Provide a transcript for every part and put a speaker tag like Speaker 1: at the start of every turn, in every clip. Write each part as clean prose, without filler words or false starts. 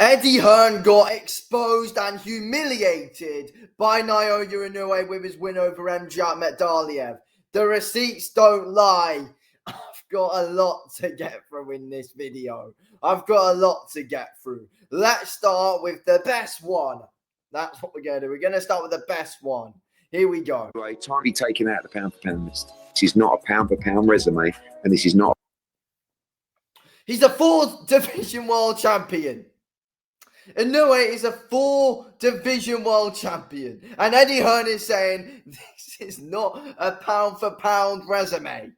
Speaker 1: Eddie Hearn got exposed and humiliated by Naoya Inoue with his win over Mjat Medaliev. The receipts don't lie. I've got a lot to get through in this video. I've got a lot to get through. Let's start with the best one. That's what we're going to do. We're going to start with the best one. Here we go.
Speaker 2: Time to be taken out of the pound-for-pound list. This is not a pound-for-pound resume, and this is not...
Speaker 1: He's a 4th division world champion. Inoue is a 4-division world champion. And Eddie Hearn is saying, this is not a pound-for-pound resume.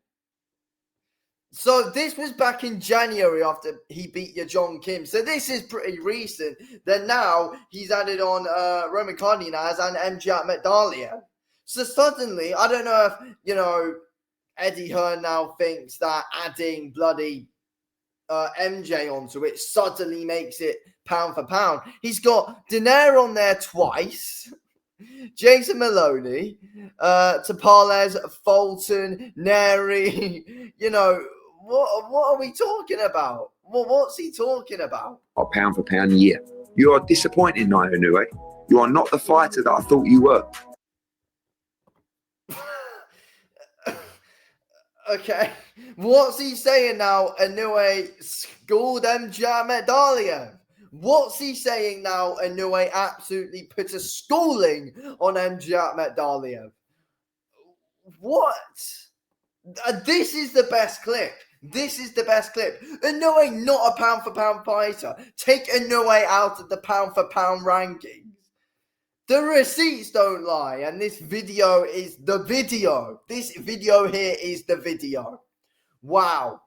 Speaker 1: So this was back in January after he beat John Kim. So this is pretty recent. Then now he's added on Roman Cardenas and Mjat Medaliev. So suddenly, I don't know if, Eddie Hearn now thinks that adding bloody MJ onto it suddenly makes it pound for pound. He's got Daenerys on there twice. Jason Maloney, Tapales, Fulton, Neri. What are we talking about? What's he talking about?
Speaker 2: A pound for pound year. You are disappointing, Naoya Inoue. You are not the fighter that I thought you were.
Speaker 1: Okay, what's he saying now? Inoue schooled Mjat Medaliev. What's he saying now? Inoue absolutely put a schooling on Mjat Medaliev. What? This is the best clip. This is the best clip. Inoue not a pound-for-pound fighter. Take Inoue out of the pound-for-pound rankings. The receipts don't lie, and this video is the video. This video here is the video. Wow.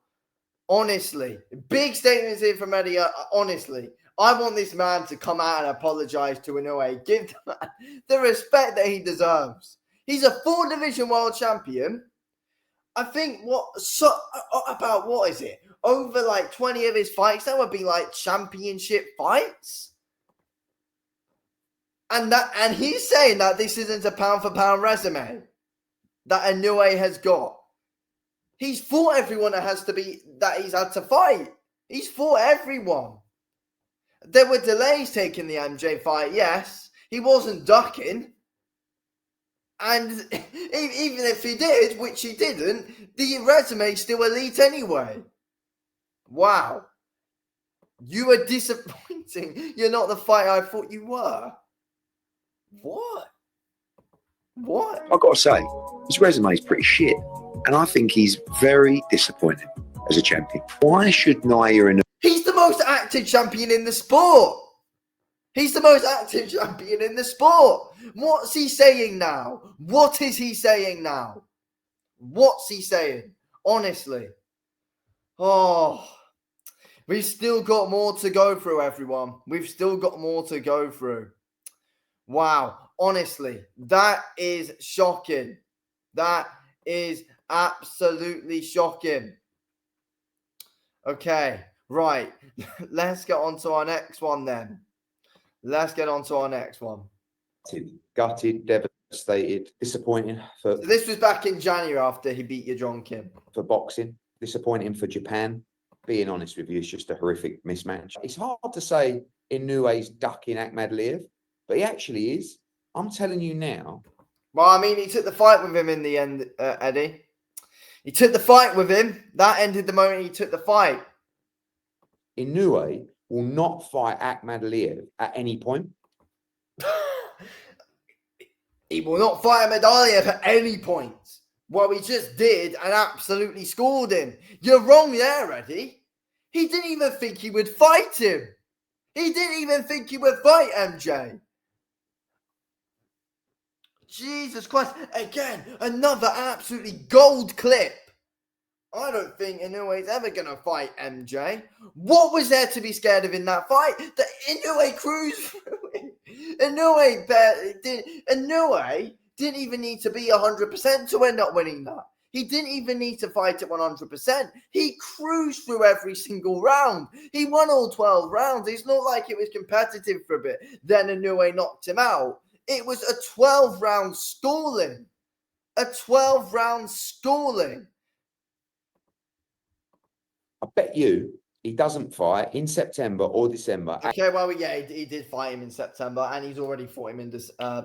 Speaker 1: Honestly. Big statements here from Eddie. Honestly. I want this man to come out and apologize to Inoue. Give the man the respect that he deserves. He's a 4-division world champion. I think about what is it? Over like 20 of his fights, that would be like championship fights. And he's saying that this isn't a pound-for-pound resume that Inoue has got. He's fought everyone that he's had to fight. He's fought everyone. There were delays taking the MJ fight, yes. He wasn't ducking. And even if he did, which he didn't, the resume's still elite anyway. Wow. You are disappointing. You're not the fighter I thought you were. What?
Speaker 2: I've got to say, his resume is pretty shit, and I think he's very disappointing as a champion. Why should Naoya Inoue...
Speaker 1: He's the most active champion in the sport. He's the most active champion in the sport. What's he saying now? What is he saying now? What's he saying? Honestly. Oh, we've still got more to go through, everyone. We've still got more to go through. Wow. Honestly, that is shocking. That is absolutely shocking. Okay, right. Let's get on to our next one then. Let's get on to our next one.
Speaker 3: Gutted, devastated, disappointing
Speaker 1: So this was back in January after he beat John Kim.
Speaker 3: for boxing, disappointing for Japan. Being honest with you, it's just a horrific mismatch. It's hard to say Inoue's ducking Akhmadaliev, but he actually is. I'm telling you now.
Speaker 1: Well, I mean, he took the fight with him in the end, Eddie. He took the fight with him. That ended the moment he took the fight.
Speaker 3: Inoue will not fight Akhmadaliev at any point.
Speaker 1: He will not fight Medaliev at any point. Well, he just did and absolutely scored him. You're wrong there, Eddie. He didn't even think he would fight him. He didn't even think he would fight MJ. Jesus Christ. Again, another absolutely gold clip. I don't think Inoue's ever going to fight MJ. What was there to be scared of in that fight? That Inoue cruised through it. Inoue didn't even need to be 100% to end up winning that. He didn't even need to fight at 100%. He cruised through every single round. He won all 12 rounds. It's not like it was competitive for a bit. Then Inoue knocked him out. It was a 12-round schooling. A 12-round schooling.
Speaker 3: I bet you he doesn't fight in September or December.
Speaker 1: Okay, well, yeah, he did fight him in September, and he's already fought him in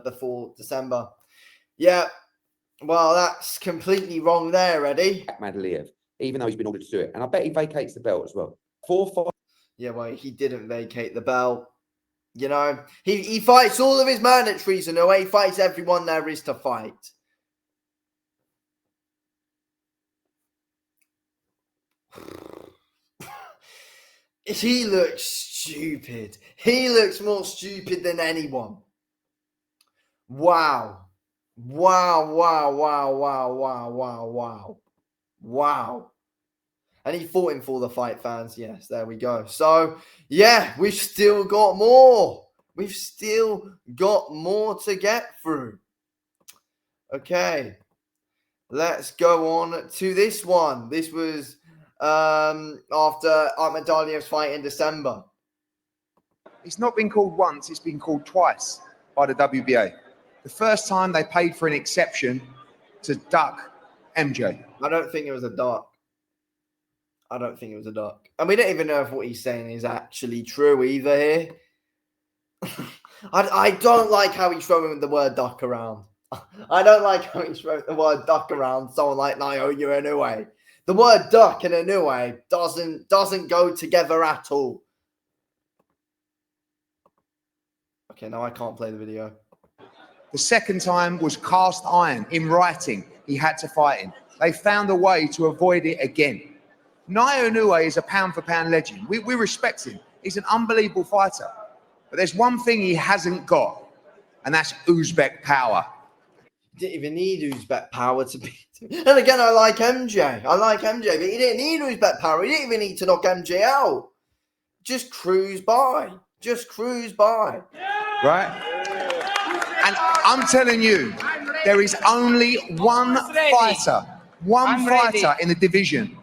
Speaker 1: before December. Yeah, well, that's completely wrong there, Eddie.
Speaker 3: Akhmadaliev, even though he's been ordered to do it. And I bet he vacates the belt as well. 4 fights.
Speaker 1: Yeah, well, he didn't vacate the belt. You know, he fights all of his mandatories in a way. He fights everyone there is to fight. He looks stupid. He looks more stupid than anyone. Wow. Wow, wow, wow, wow, wow, wow, wow. Wow. And he fought him for the fight, fans. Yes, there we go. So, yeah, we've still got more. We've still got more to get through. Okay. Let's go on to this one. This was after Akhmadaliev's fight in December.
Speaker 4: It's not been called once, it's been called twice by the WBA. The first time they paid for an exception to duck MJ.
Speaker 1: I don't think it was a duck. I don't think it was a duck. And we don't even know if what he's saying is actually true either here. I don't like how he's throwing the word duck around. I don't like how he's throwing the word duck around someone like Inoue Inoue. The word duck and Inoue doesn't go together at all. Okay, now I can't play the video.
Speaker 4: The second time was cast iron in writing. He had to fight him. They found a way to avoid it again. Inoue Inoue is a pound-for-pound legend. We respect him. He's an unbelievable fighter. But there's one thing he hasn't got, and that's Uzbek power.
Speaker 1: He didn't even need Uzbek power to beat him. And again, I like MJ. But he didn't need Uzbek power. He didn't even need to knock MJ out. Just cruise by.
Speaker 4: Right? And I'm telling you, there is only one fighter in the division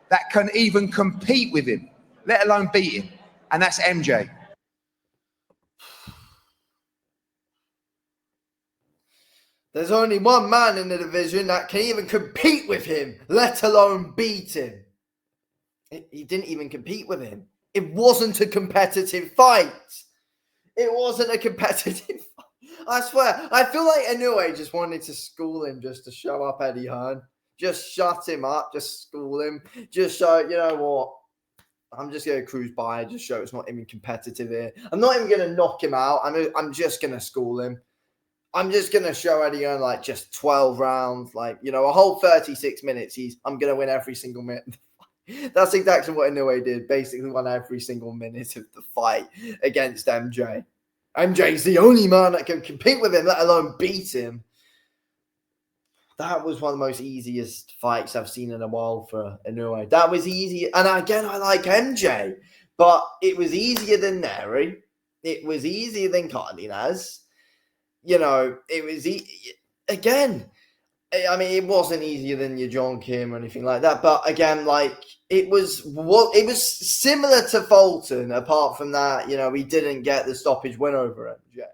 Speaker 4: that can even compete with him, let alone beat him, and that's MJ.
Speaker 1: There's only one man in the division that can even compete with him, let alone beat him. He didn't even compete with him. It wasn't a competitive fight. I swear. I feel like Inoue just wanted to school him just to show up Eddie Hearn. Just shut him up. Just school him. Just show, you know what? I'm just going to cruise by. Just show it's not even competitive here. I'm not even going to knock him out. I'm just going to school him. I'm just going to show Eddie Hearn like just 12 rounds. Like, you know, a whole 36 minutes. I'm going to win every single minute. That's exactly what Inoue did. Basically won every single minute of the fight against MJ. MJ's the only man that can compete with him, let alone beat him. That was one of the most easiest fights I've seen in a while for Inoue. That was easy. And again, I like MJ, but it was easier than Neri. It was easier than Cardenas. You know, it was again. I mean, it wasn't easier than your John Kim or anything like that. But again, like it was similar to Fulton. Apart from that, you know, he didn't get the stoppage win over MJ.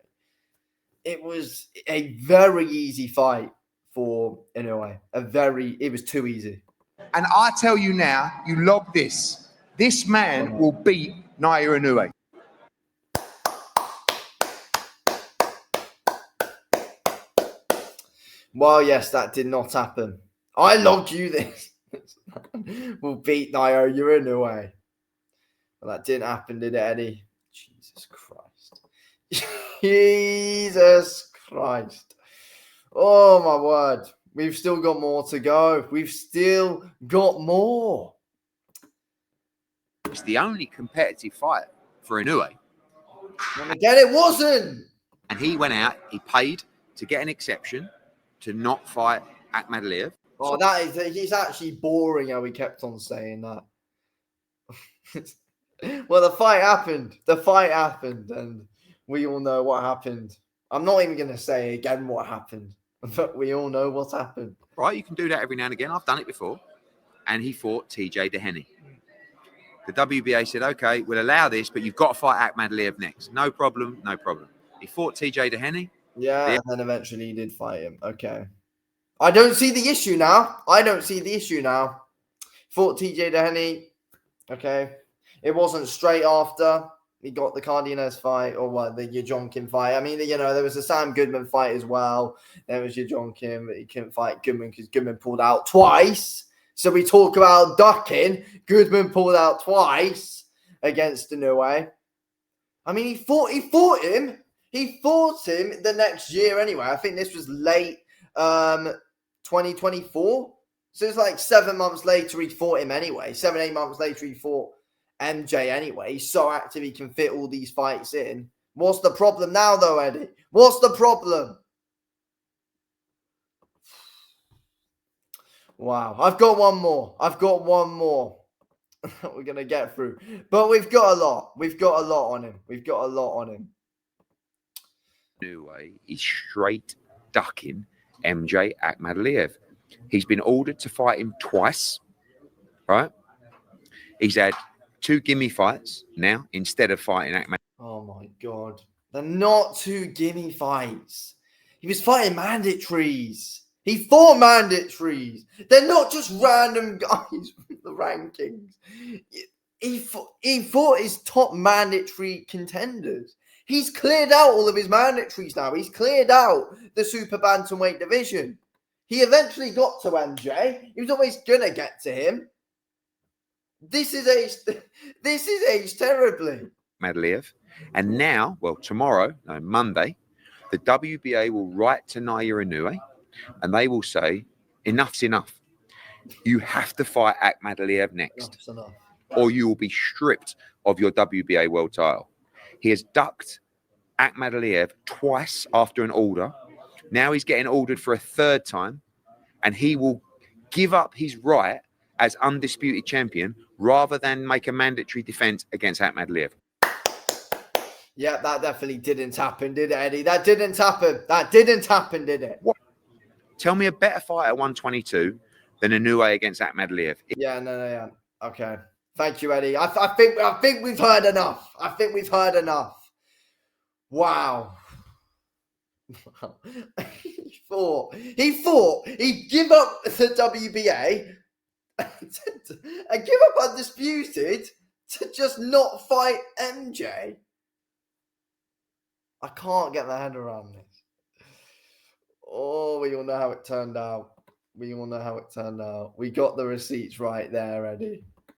Speaker 1: It was a very easy fight for Inoue. It was too easy.
Speaker 4: And I tell you now, you log this. This man will beat Inoue Inoue.
Speaker 1: Well, yes, that did not happen. I logged you this. We'll beat Inoue Inoue. Well, that didn't happen, did it, Eddie? Jesus Christ. Jesus Christ. Oh, my word. We've still got more to go. We've still got more.
Speaker 4: It's the only competitive fight for Inoue.
Speaker 1: And again, it wasn't.
Speaker 4: And he went out, he paid to get an exception to not fight Akhmadaliev.
Speaker 1: Oh, he's actually boring how he kept on saying that. Well, the fight happened, and we all know what happened. I'm not even going to say again what happened, but we all know what happened.
Speaker 4: Right, you can do that every now and again. I've done it before. And he fought TJ Dehenny. The WBA said, okay, we'll allow this, but you've got to fight Akhmadaliev next. No problem. He fought TJ Dehenny.
Speaker 1: Yeah, and then eventually he did fight him. Okay. I don't see the issue now. Fought TJ Dehenny. Okay. It wasn't straight after he got the Cardenas fight or what, the Yajonkin fight. I mean, there was a Sam Goodman fight as well. There was Yajonkin, but he couldn't fight Goodman because Goodman pulled out twice. So we talk about ducking. Goodman pulled out twice against Inoue. I mean, he fought him. He fought him the next year anyway. I think this was late 2024. So it's like 7 months later he fought him anyway. 7-8 months later he fought MJ anyway. He's so active he can fit all these fights in. What's the problem now though, Eddie? What's the problem? Wow. I've got one more. We're going to get through. But we've got a lot. We've got a lot on him.
Speaker 2: Inoue is straight ducking MJ Akhmadaliev. He's been ordered to fight him twice, right? He's had 2 gimme fights now instead of fighting Akhmadaliev.
Speaker 1: Oh my God. They're not 2 gimme fights. He was fighting mandatories. He fought mandatories. They're not just random guys from the rankings. He fought his top mandatory contenders. He's cleared out all of his mandatories now. He's cleared out the super bantamweight division. He eventually got to MJ. He was always gonna get to him. This is aged terribly.
Speaker 2: Akhmadaliev. And now, well, tomorrow, no, Monday, the WBA will write to Naoya Inoue and they will say, enough's enough. You have to fight Akhmadaliev next, or you will be stripped of your WBA world title. He has ducked Akhmadaliev twice after an order. Now he's getting ordered for a 3rd time, and he will give up his right as undisputed champion rather than make a mandatory defense against Akhmadaliev.
Speaker 1: Yeah, that definitely didn't happen, did it, Eddie? That didn't happen, did it?
Speaker 2: What? Tell me a better fight at 122 than Inoue against Akhmadaliev.
Speaker 1: Yeah. Okay. Thank you, Eddie. I think we've heard enough. Wow. He fought. He'd give up the WBA and give up undisputed to just not fight MJ. I can't get my head around this. Oh, we all know how it turned out. We got the receipts right there, Eddie.